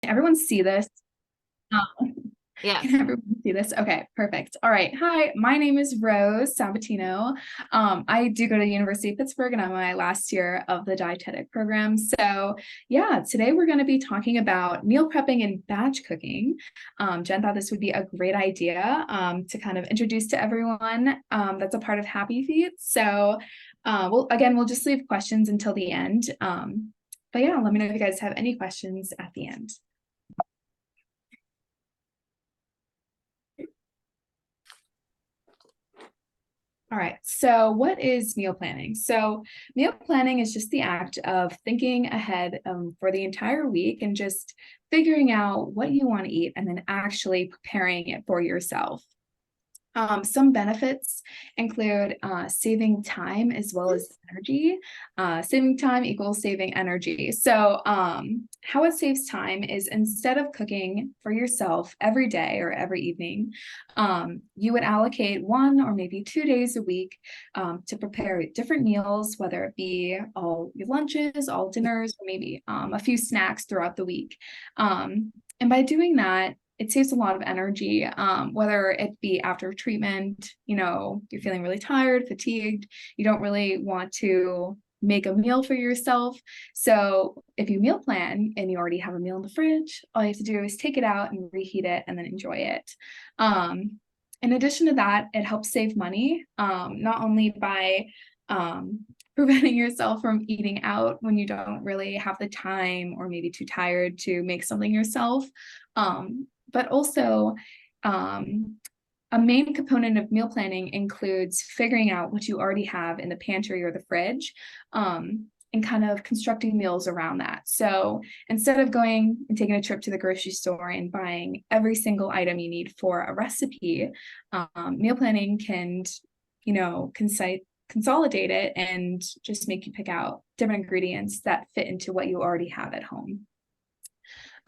Everyone see this? Um, Yes. can everyone see this? Okay, perfect. All right. Hi, my name is Rose Sabatino. I do go to the University of Pittsburgh and I'm in my last year of the dietetic program. So yeah, today we're going to be talking about meal prepping and batch cooking. Jen thought this would be a great idea to kind of introduce to everyone that's a part of Happy Feet. So we'll just leave questions until the end. But yeah, let me know if you guys have any questions at the end. All right, so what is meal planning? So meal planning is just the act of thinking ahead for the entire week and just figuring out what you want to eat and then actually preparing it for yourself. Some benefits include saving time as well as energy. Saving time equals saving energy. So how it saves time is instead of cooking for yourself every day or every evening, you would allocate 1 or maybe 2 days a week to prepare different meals, whether it be all your lunches, all dinners, or maybe a few snacks throughout the week. And by doing that, it saves a lot of energy, whether it be after treatment, you're feeling really tired, fatigued, you don't really want to make a meal for yourself. So if you meal plan and you already have a meal in the fridge, all you have to do is take it out and reheat it and then enjoy it. In addition to that, it helps save money, not only by preventing yourself from eating out when you don't really have the time or maybe too tired to make something yourself, but also a main component of meal planning includes figuring out what you already have in the pantry or the fridge, and kind of constructing meals around that. So instead of going and taking a trip to the grocery store and buying every single item you need for a recipe, meal planning can, consolidate it and just make you pick out different ingredients that fit into what you already have at home.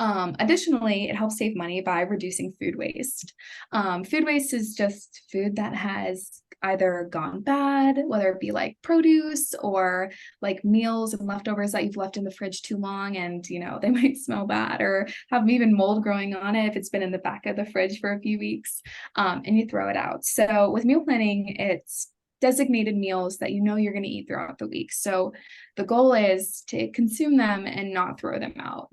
Additionally, it helps save money by reducing food waste. Food waste is just food that has either gone bad, whether it be like produce or like meals and leftovers that you've left in the fridge too long and they might smell bad or have even mold growing on it if it's been in the back of the fridge for a few weeks, and you throw it out. So with meal planning, it's designated meals that you're going to eat throughout the week. So the goal is to consume them and not throw them out.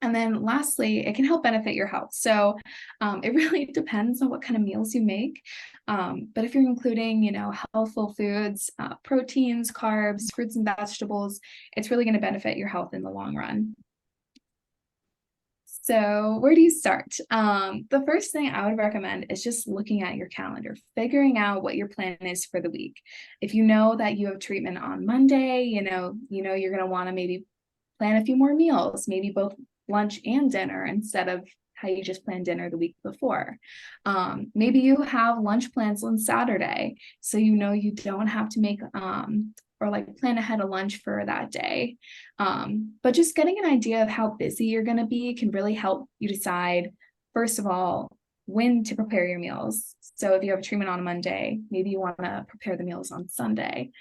And then lastly, it can help benefit your health. So it really depends on what kind of meals you make. But if you're including, healthful foods, proteins, carbs, fruits and vegetables, it's really going to benefit your health in the long run. So where do you start? The first thing I would recommend is just looking at your calendar, figuring out what your plan is for the week. If you know that you have treatment on Monday, you're going to want to maybe plan a few more meals, maybe both lunch and dinner instead of how you just planned dinner the week before. Maybe you have lunch plans on Saturday, so you don't have to make or like plan ahead a lunch for that day. But just getting an idea of how busy you're going to be can really help you decide, first of all, when to prepare your meals. So if you have a treatment on a Monday, maybe you want to prepare the meals on Sunday.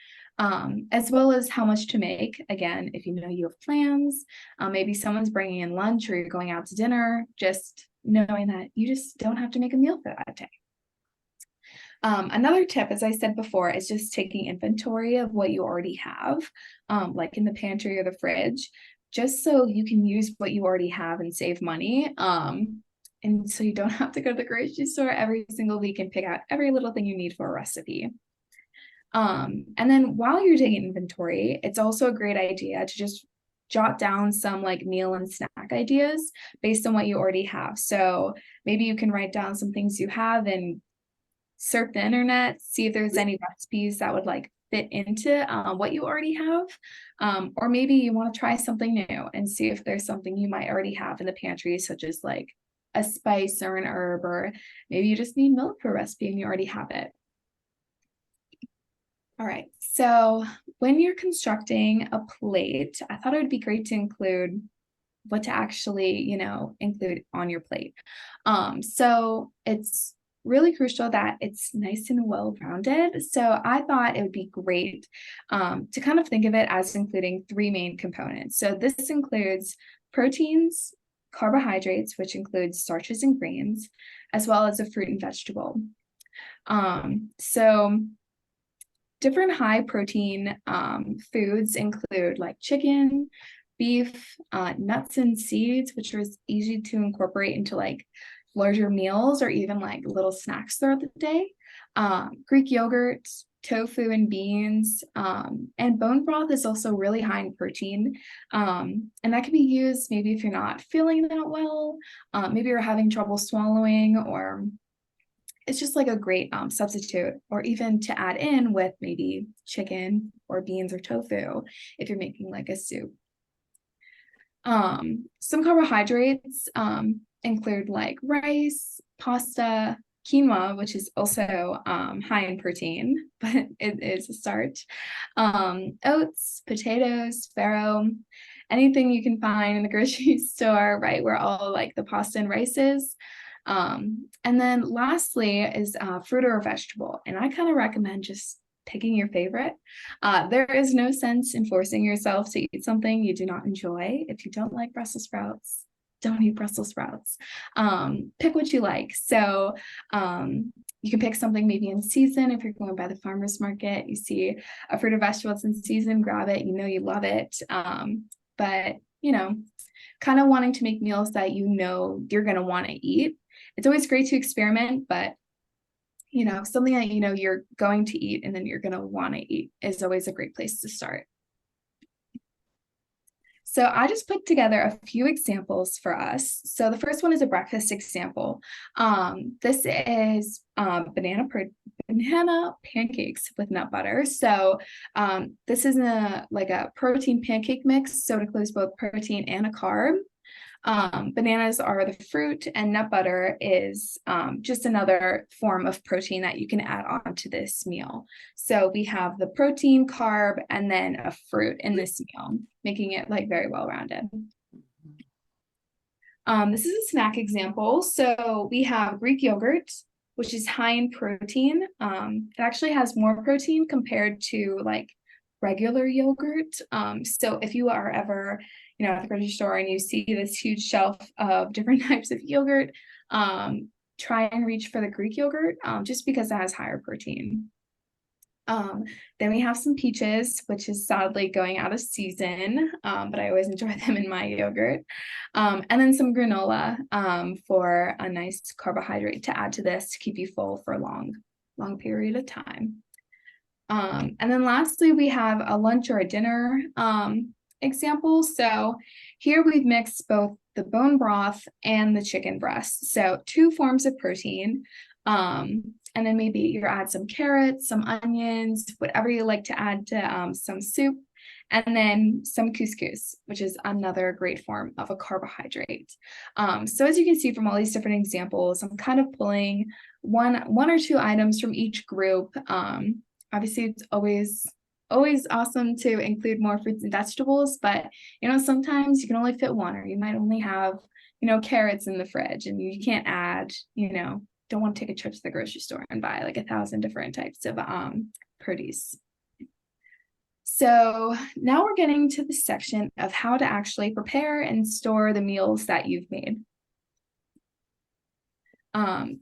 As well as how much to make. Again, if you have plans, maybe someone's bringing in lunch or you're going out to dinner, just knowing that you just don't have to make a meal for that day. Another tip, as I said before, is just taking inventory of what you already have, like in the pantry or the fridge, just so you can use what you already have and save money. And so you don't have to go to the grocery store every single week and pick out every little thing you need for a recipe. And then while you're taking inventory, it's also a great idea to just jot down some like meal and snack ideas based on what you already have. So maybe you can write down some things you have and surf the internet, see if there's any recipes that would like fit into what you already have. Or maybe you want to try something new and see if there's something you might already have in the pantry, such as like a spice or an herb, or maybe you just need milk for a recipe and you already have it. All right, so when you're constructing a plate, I thought it would be great to include what to actually, include on your plate. So it's really crucial that it's nice and well-rounded. So I thought it would be great to kind of think of it as including three main components. So this includes proteins, carbohydrates, which includes starches and grains, as well as a fruit and vegetable. So different high protein foods include like chicken, beef, nuts and seeds, which is easy to incorporate into like larger meals or even like little snacks throughout the day. Greek yogurt, tofu and beans, and bone broth is also really high in protein. And that can be used maybe if you're not feeling that well, maybe you're having trouble swallowing, or it's just like a great substitute, or even to add in with maybe chicken or beans or tofu if you're making like a soup. Some carbohydrates include like rice, pasta, quinoa, which is also high in protein, but it is a starch. Oats, potatoes, farro, anything you can find in the grocery store, right? Where all like the pasta and rice is. And then lastly is fruit or vegetable. And I kind of recommend just picking your favorite. There is no sense in forcing yourself to eat something you do not enjoy. If you don't like Brussels sprouts, don't eat Brussels sprouts. Pick what you like. So you can pick something maybe in season. If you're going by the farmer's market, you see a fruit or vegetable that's in season, grab it, you know you love it. But you know, kind of wanting to make meals that you know you're going to want to eat. It's always great to experiment, but you know, something that you know you're going to eat and then you're going to want to eat is always a great place to start. So I just put together a few examples for us. So the first one is a breakfast example. This is banana pancakes with nut butter. So this is like a protein pancake mix, so it includes both protein and a carb. Bananas are the fruit, and nut butter is just another form of protein that you can add on to this meal. So we have the protein, carb, and then a fruit in this meal, making it like very well-rounded. This is a snack example. So we have Greek yogurt, which is high in protein. It actually has more protein compared to like regular yogurt. So if you are ever at the grocery store and you see this huge shelf of different types of yogurt, try and reach for the Greek yogurt just because it has higher protein. Then we have some peaches, which is sadly going out of season, but I always enjoy them in my yogurt. And then some granola for a nice carbohydrate to add to this to keep you full for a long period of time. And then lastly, we have a lunch or a dinner example. So here we've mixed both the bone broth and the chicken breast. So 2 forms of protein. And then maybe you add some carrots, some onions, whatever you like to add to some soup, and then some couscous, which is another great form of a carbohydrate. So as you can see from all these different examples, I'm kind of pulling one or 2 items from each group. Obviously, it's always awesome to include more fruits and vegetables, but sometimes you can only fit one, or you might only have carrots in the fridge, and you can't add don't want to take a trip to the grocery store and buy like 1,000 different types of produce. So now we're getting to the section of how to actually prepare and store the meals that you've made.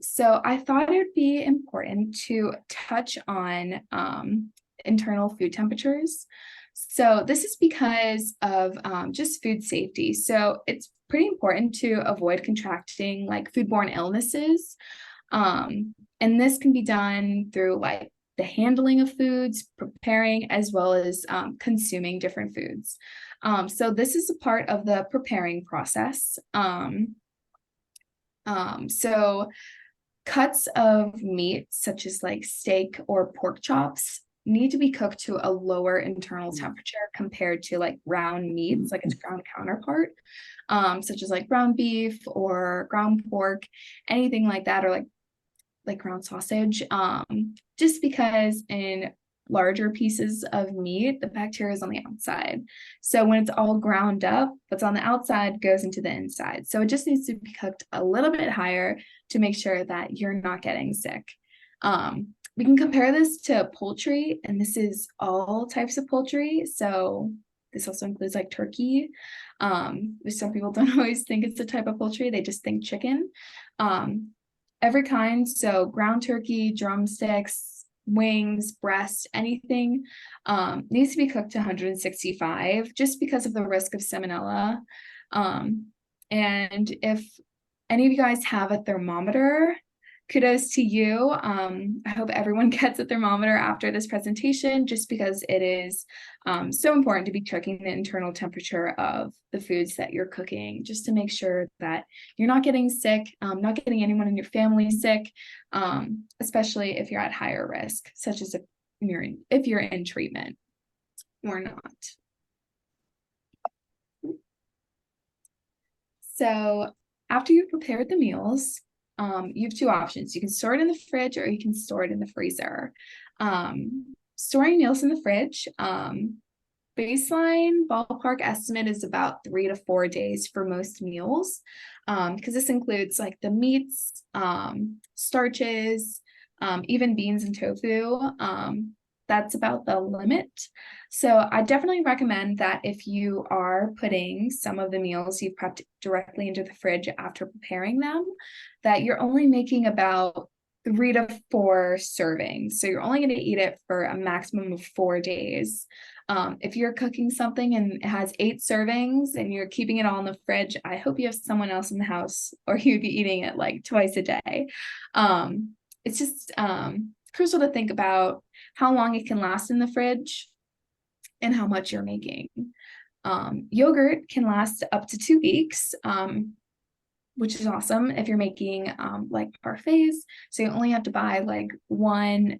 So I thought it would be important to touch on internal food temperatures. So this is because of just food safety. So it's pretty important to avoid contracting like foodborne illnesses. And this can be done through like the handling of foods, preparing, as well as consuming different foods. So this is a part of the preparing process. So cuts of meat, such as like steak or pork chops, need to be cooked to a lower internal temperature compared to like ground meats, like its ground counterpart, such as like ground beef or ground pork, anything like that, or like ground sausage, just because in larger pieces of meat, the bacteria is on the outside. So when it's all ground up, what's on the outside goes into the inside. So it just needs to be cooked a little bit higher to make sure that you're not getting sick. We can compare this to poultry, and this is all types of poultry. So this also includes like turkey. Some people don't always think it's a type of poultry, they just think chicken. Every kind, so ground turkey, drumsticks, wings, breast, anything needs to be cooked to 165 just because of the risk of salmonella. And if any of you guys have a thermometer, kudos to you. I hope everyone gets a thermometer after this presentation, just because it is so important to be checking the internal temperature of the foods that you're cooking, just to make sure that you're not getting sick, not getting anyone in your family sick, especially if you're at higher risk, such as if you're in treatment or not. So after you've prepared the meals, you have two options. You can store it in the fridge or you can store it in the freezer. Storing meals in the fridge, baseline ballpark estimate is about 3 to 4 days for most meals, because this includes like the meats, starches, even beans and tofu. That's about the limit. So I definitely recommend that if you are putting some of the meals you've prepped directly into the fridge after preparing them, that you're only making about 3 to 4 servings. So you're only going to eat it for a maximum of 4 days. If you're cooking something and it has 8 servings and you're keeping it all in the fridge, I hope you have someone else in the house or you'd be eating it like twice a day. It's just crucial to think about how long it can last in the fridge and how much you're making. Yogurt can last up to 2 weeks, which is awesome if you're making like parfaits. So you only have to buy like one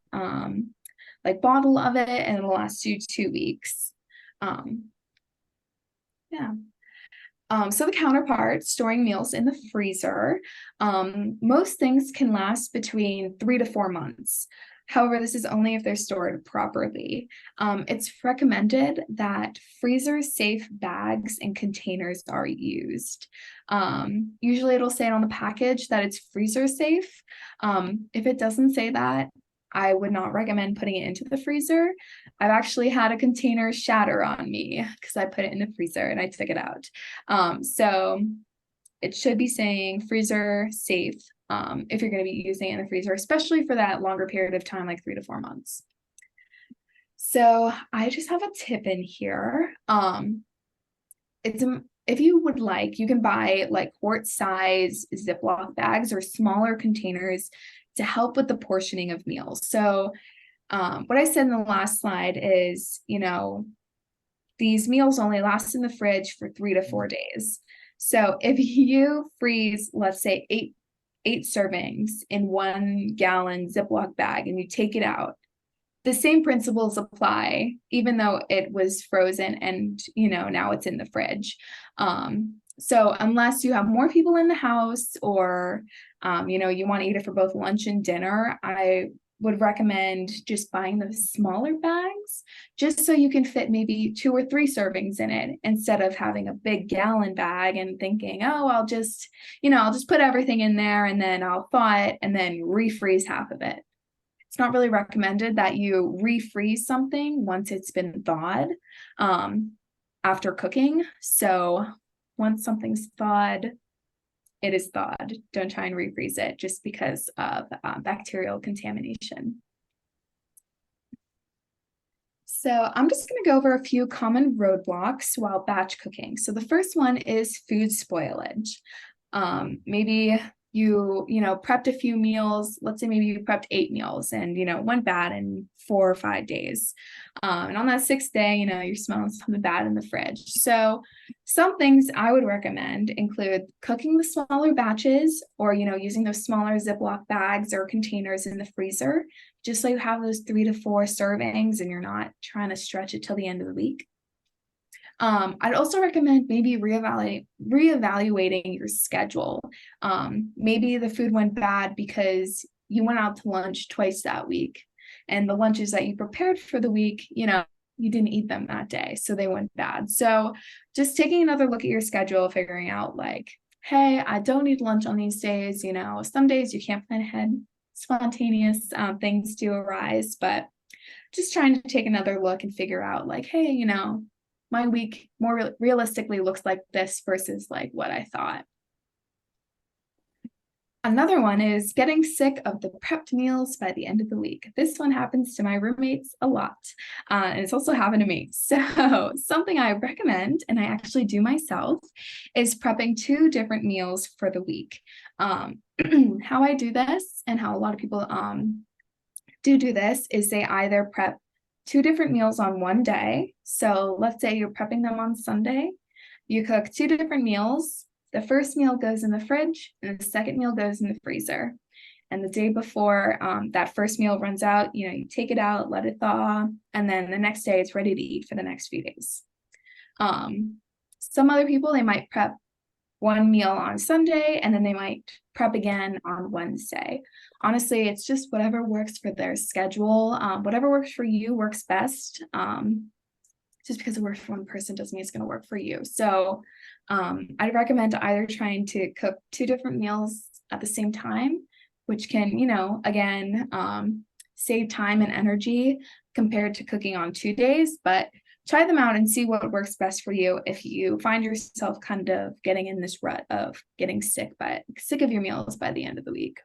like bottle of it and it'll last you 2 weeks. Yeah. So the counterpart, storing meals in the freezer, most things can last between 3 to 4 months. However, this is only if they're stored properly. It's recommended that freezer-safe bags and containers are used. Usually it'll say on the package that it's freezer-safe. If it doesn't say that, I would not recommend putting it into the freezer. I've actually had a container shatter on me because I put it in the freezer and I took it out. So it should be saying freezer safe if you're going to be using it in the freezer, especially for that longer period of time, like 3 to 4 months. So I just have a tip in here. If you would like, you can buy like quart size Ziploc bags or smaller containers to help with the portioning of meals. So what I said in the last slide is, these meals only last in the fridge for 3 to 4 days. So if you freeze, let's say eight servings in 1 gallon Ziploc bag and you take it out, the same principles apply, even though it was frozen and, now it's in the fridge. So unless you have more people in the house or, you want to eat it for both lunch and dinner, I would recommend just buying those smaller bags just so you can fit maybe 2 or 3 servings in it instead of having a big gallon bag and thinking, oh, I'll just put everything in there and then I'll thaw it and then refreeze half of it. It's not really recommended that you refreeze something once it's been thawed after cooking. So once something's thawed, it is thawed. Don't try and refreeze it just because of bacterial contamination. So I'm just going to go over a few common roadblocks while batch cooking. So the first one is food spoilage. Maybe you prepped a few meals. Let's say maybe you prepped 8 meals and went bad in 4 or 5 days, and on that 6th day you're smelling something bad in the fridge. So some things I would recommend include cooking the smaller batches or using those smaller Ziploc bags or containers in the freezer, just so you have those 3 to 4 servings and you're not trying to stretch it till the end of the week. I'd also recommend maybe reevaluating your schedule. Maybe the food went bad because you went out to lunch twice that week, and the lunches that you prepared for the week, you didn't eat them that day, so they went bad. So just taking another look at your schedule, figuring out like, hey, I don't need lunch on these days. Some days you can't plan ahead, spontaneous things do arise, but just trying to take another look and figure out like, hey, my week more realistically looks like this versus like what I thought. Another one is getting sick of the prepped meals by the end of the week. This one happens to my roommates a lot, and it's also happened to me. So something I recommend, and I actually do myself, is prepping 2 different meals for the week. How I do this, and how a lot of people do this, is they either prep 2 different meals on one day. So let's say you're prepping them on Sunday. You cook 2 different meals. The first meal goes in the fridge and the second meal goes in the freezer. And the day before that first meal runs out, you take it out, let it thaw, and then the next day it's ready to eat for the next few days. Some other people, they might prep one meal on Sunday and then they might prep again on Wednesday. Honestly, it's just whatever works for their schedule. Whatever works for you works best. Just because it works for one person doesn't mean it's going to work for you. So I'd recommend either trying to cook 2 different meals at the same time, which can, again, save time and energy compared to cooking on 2 days, but try them out and see what works best for you if you find yourself kind of getting in this rut of getting sick of your meals by the end of the week.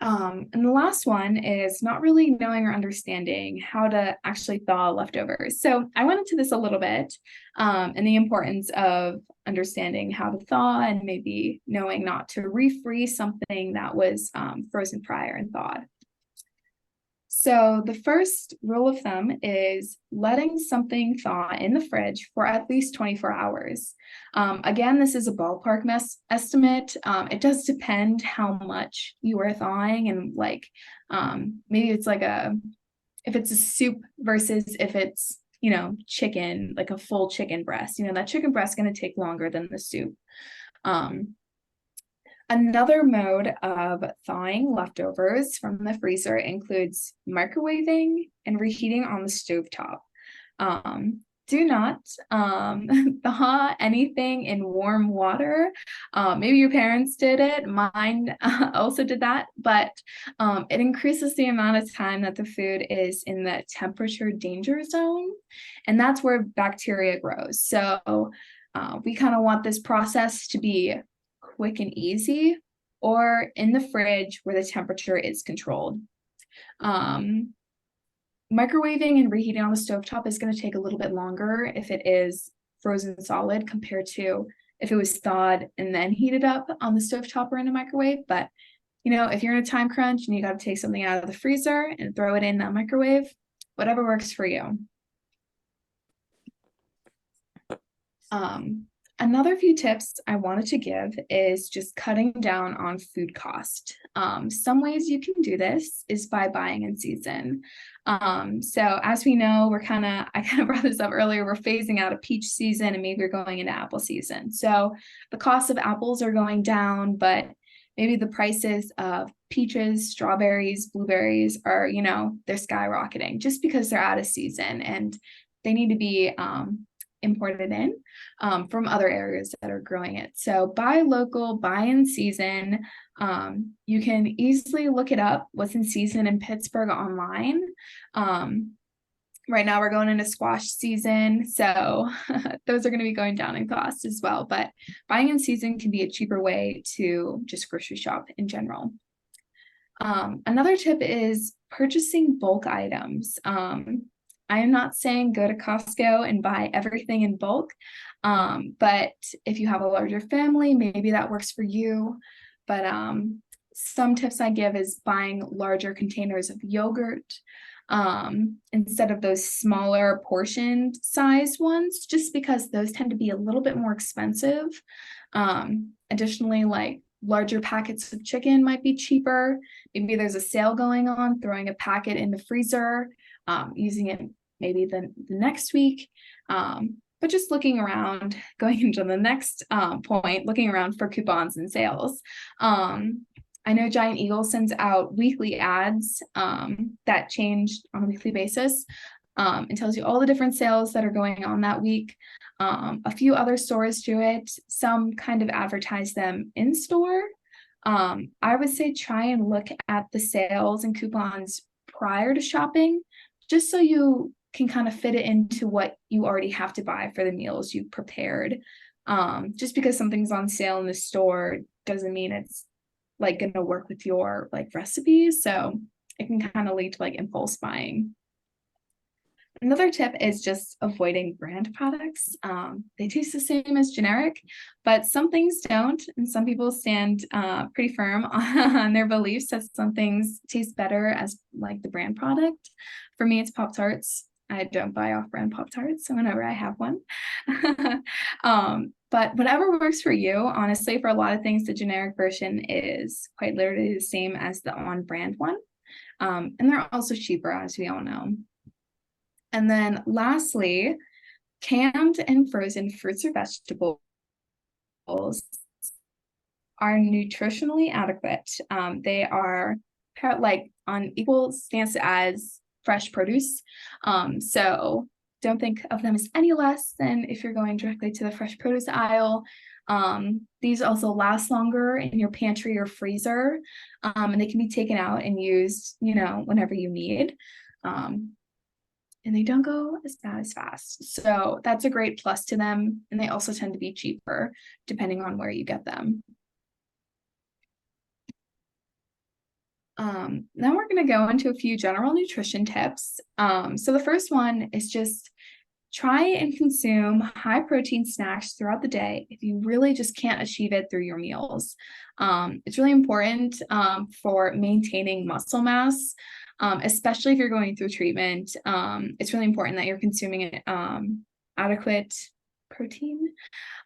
And the last one is not really knowing or understanding how to actually thaw leftovers. So I went into this a little bit, and the importance of understanding how to thaw and maybe knowing not to refreeze something that was frozen prior and thawed. So the first rule of thumb is letting something thaw in the fridge for at least 24 hours. Again, this is a ballpark estimate. It does depend how much you are thawing, and like maybe it's like if it's a soup versus if it's, chicken, like a full chicken breast, that chicken breast is going to take longer than the soup. Another mode of thawing leftovers from the freezer includes microwaving and reheating on the stovetop. Do not thaw anything in warm water. Maybe your parents did it. Mine also did that, but it increases the amount of time that the food is in the temperature danger zone, and that's where bacteria grows. So we kind of want this process to be quick and easy, or in the fridge where the temperature is controlled. Microwaving and reheating on the stovetop is going to take a little bit longer if it is frozen solid compared to if it was thawed and then heated up on the stovetop or in a microwave. But if you're in a time crunch and you got to take something out of the freezer and throw it in that microwave, whatever works for you. Another few tips I wanted to give is just cutting down on food cost. Some ways you can do this is by buying in season. So as we know, I kind of brought this up earlier, we're phasing out a peach season and maybe we're going into apple season. So the cost of apples are going down, but maybe the prices of peaches, strawberries, blueberries are, they're skyrocketing just because they're out of season and they need to be imported in from other areas that are growing it. So buy local, buy in season. You can easily look it up, what's in season in Pittsburgh online. Right now we're going into squash season, so those are going to be going down in cost as well. But buying in season can be a cheaper way to just grocery shop in general. Another tip is purchasing bulk items. I am not saying go to Costco and buy everything in bulk, but if you have a larger family, maybe that works for you. But some tips I give is buying larger containers of yogurt instead of those smaller portioned sized ones, just because those tend to be a little bit more expensive. Additionally, like larger packets of chicken might be cheaper. Maybe there's a sale going on, throwing a packet in the freezer, using it maybe the next week. But just looking around, going into the next point, looking around for coupons and sales. I know Giant Eagle sends out weekly ads that change on a weekly basis and tells you all the different sales that are going on that week. A few other stores do it. Some kind of advertise them in store. I would say try and look at the sales and coupons prior to shopping, just so you can kind of fit it into what you already have to buy for the meals you've prepared. Just because something's on sale in the store doesn't mean it's like going to work with your like recipes. So it can kind of lead to like impulse buying. Another tip is just avoiding brand products. They taste the same as generic, but some things don't, and some people stand pretty firm on their beliefs that some things taste better as like the brand product. For me, it's Pop-Tarts. I don't buy off-brand Pop-Tarts whenever I have one. But whatever works for you, honestly, for a lot of things, the generic version is quite literally the same as the on-brand one. And they're also cheaper, as we all know. And then lastly, canned and frozen fruits or vegetables are nutritionally adequate. They are like on equal stance as fresh produce. So don't think of them as any less than if you're going directly to the fresh produce aisle. These also last longer in your pantry or freezer, and they can be taken out and used, whenever you need. And they don't go as bad as fast. So that's a great plus to them. And they also tend to be cheaper depending on where you get them. Now we're going to go into a few general nutrition tips. So the first one is just try and consume high protein snacks throughout the day if you really just can't achieve it through your meals. It's really important for maintaining muscle mass. Especially if you're going through treatment. It's really important that you're consuming adequate protein.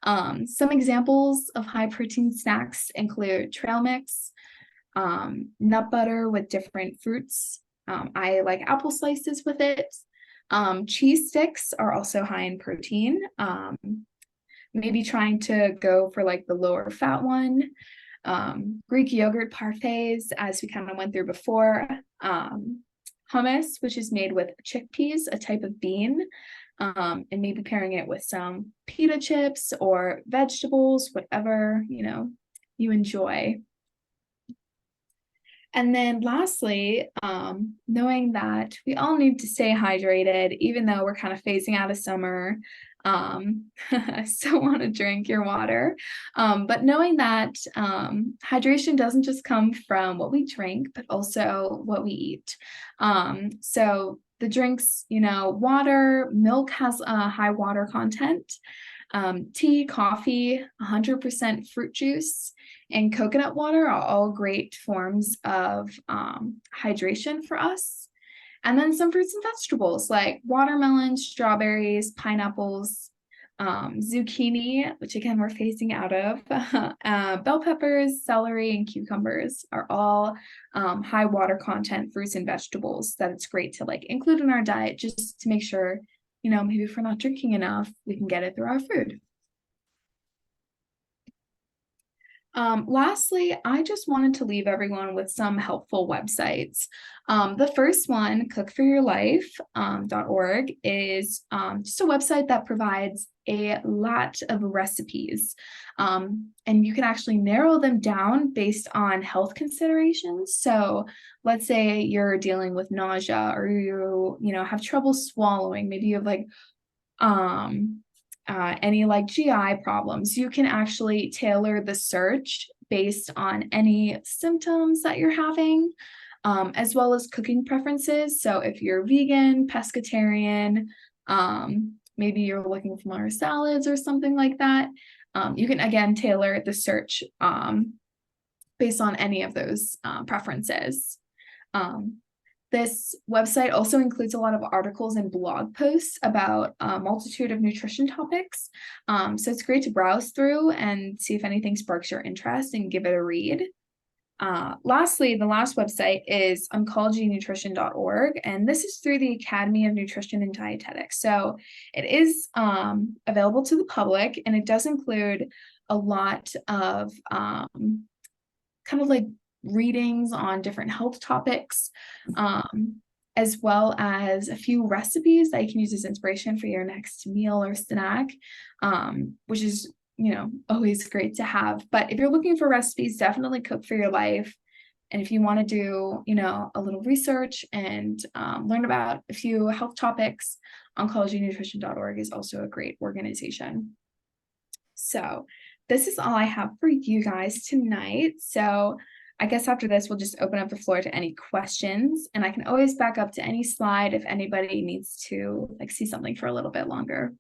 Some examples of high protein snacks include trail mix, nut butter with different fruits. I like apple slices with it. Cheese sticks are also high in protein. Maybe trying to go for like the lower fat one. Greek yogurt parfaits, as we kind of went through before. Hummus, which is made with chickpeas, a type of bean, and maybe pairing it with some pita chips or vegetables, whatever, you enjoy. And then lastly, knowing that we all need to stay hydrated, even though we're kind of phasing out of summer, still want to drink your water. But knowing that hydration doesn't just come from what we drink, but also what we eat. So the drinks, water, milk has a high water content. Tea, coffee, 100% fruit juice, and coconut water are all great forms of hydration for us. And then some fruits and vegetables like watermelons, strawberries, pineapples, zucchini, which again we're phasing out of, bell peppers, celery, and cucumbers are all high water content fruits and vegetables that it's great to like include in our diet just to make sure, maybe if we're not drinking enough, we can get it through our food. Lastly, I just wanted to leave everyone with some helpful websites. The first one, cookforyourlife.org, is just a website that provides a lot of recipes. And you can actually narrow them down based on health considerations. So let's say you're dealing with nausea or you have trouble swallowing. Maybe you have like any like GI problems. You can actually tailor the search based on any symptoms that you're having, as well as cooking preferences. So if you're vegan, pescatarian, maybe you're looking for more salads or something like that, you can again tailor the search based on any of those preferences. This website also includes a lot of articles and blog posts about a multitude of nutrition topics. So it's great to browse through and see if anything sparks your interest and give it a read. Lastly, the last website is oncologynutrition.org, and this is through the Academy of Nutrition and Dietetics. So it is available to the public, and it does include a lot of kind of like readings on different health topics, as well as a few recipes that you can use as inspiration for your next meal or snack, which is, always great to have. But if you're looking for recipes, definitely Cook for Your Life. And if you want to do, a little research and learn about a few health topics, oncologynutrition.org is also a great organization. So this is all I have for you guys tonight. So I guess after this, we'll just open up the floor to any questions, and I can always back up to any slide if anybody needs to see something for a little bit longer.